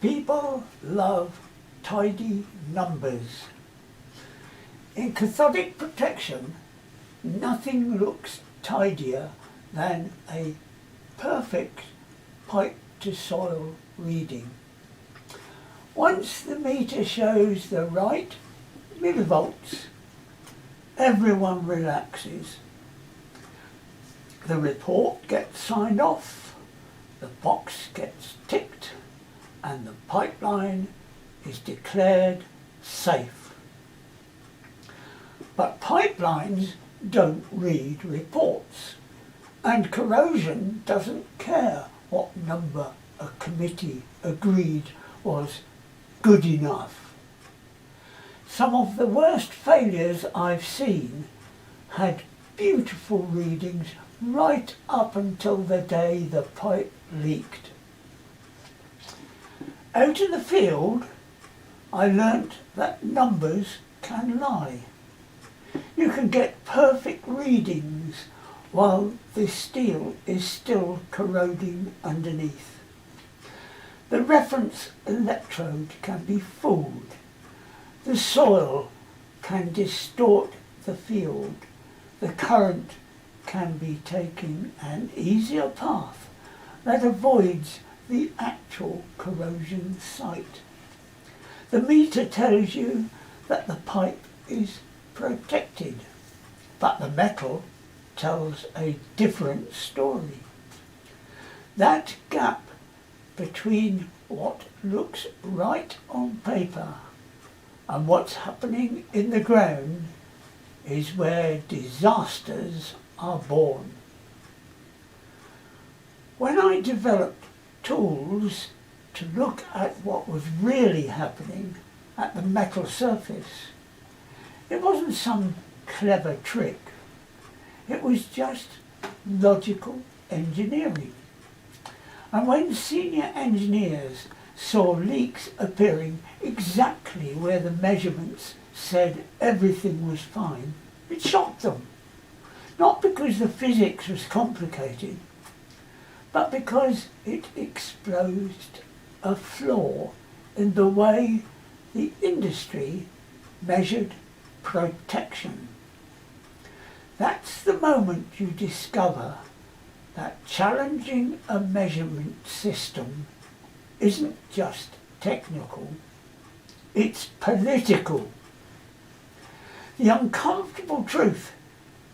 People love tidy numbers. In cathodic protection, nothing looks tidier than a perfect pipe to soil reading. Once the meter shows the right millivolts, everyone relaxes. The report gets signed off, the box gets ticked, and the pipeline is declared safe. But pipelines don't read reports, and Corrosion doesn't care what number a committee agreed was good enough. Some of the worst failures I've seen had beautiful readings right up until the day the pipe leaked. Out in the field, I learnt that numbers can lie. You can get perfect readings while the steel is still corroding underneath. The reference electrode can be fooled. The soil can distort the field. The current can be taking an easier path that avoids the actual corrosion site. The meter tells you that the pipe is protected, but the metal tells a different story. That gap between what looks right on paper and what's happening in the ground is where disasters are born. When I developed tools to look at what was really happening at the metal surface, it wasn't some clever trick. It was just logical engineering. And when senior engineers saw leaks appearing exactly where the measurements said everything was fine, it shocked them. Not because the physics was complicated, but because it exposed a flaw in the way the industry measured protection. That's the moment you discover that challenging a measurement system isn't just technical, it's political. The uncomfortable truth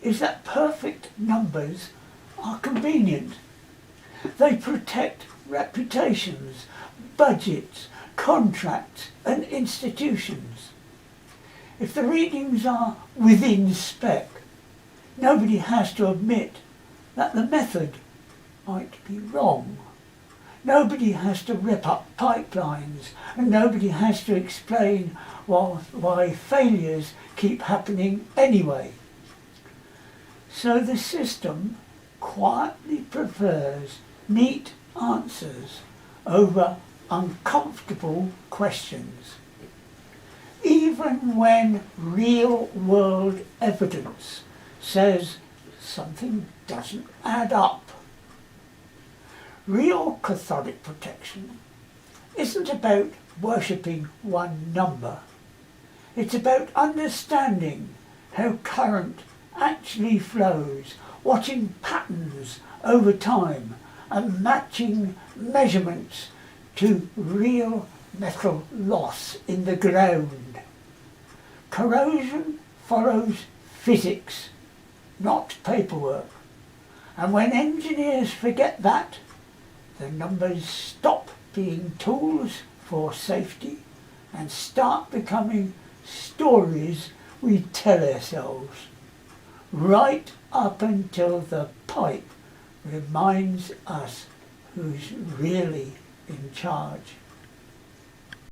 is that perfect numbers are convenient. They protect reputations, budgets, contracts and institutions. If the readings are within spec, nobody has to admit that the method might be wrong. Nobody has to rip up pipelines, and nobody has to explain why failures keep happening anyway. So the system quietly prefers neat answers over uncomfortable questions, even when real-world evidence says something doesn't add up. Real cathodic protection isn't about worshipping one number. It's about understanding how current actually flows, watching patterns over time and matching measurements to real metal loss in the ground. Corrosion follows physics, not paperwork. And when engineers forget that, the numbers stop being tools for safety and start becoming stories we tell ourselves, right up until the pipe reminds us who's really in charge.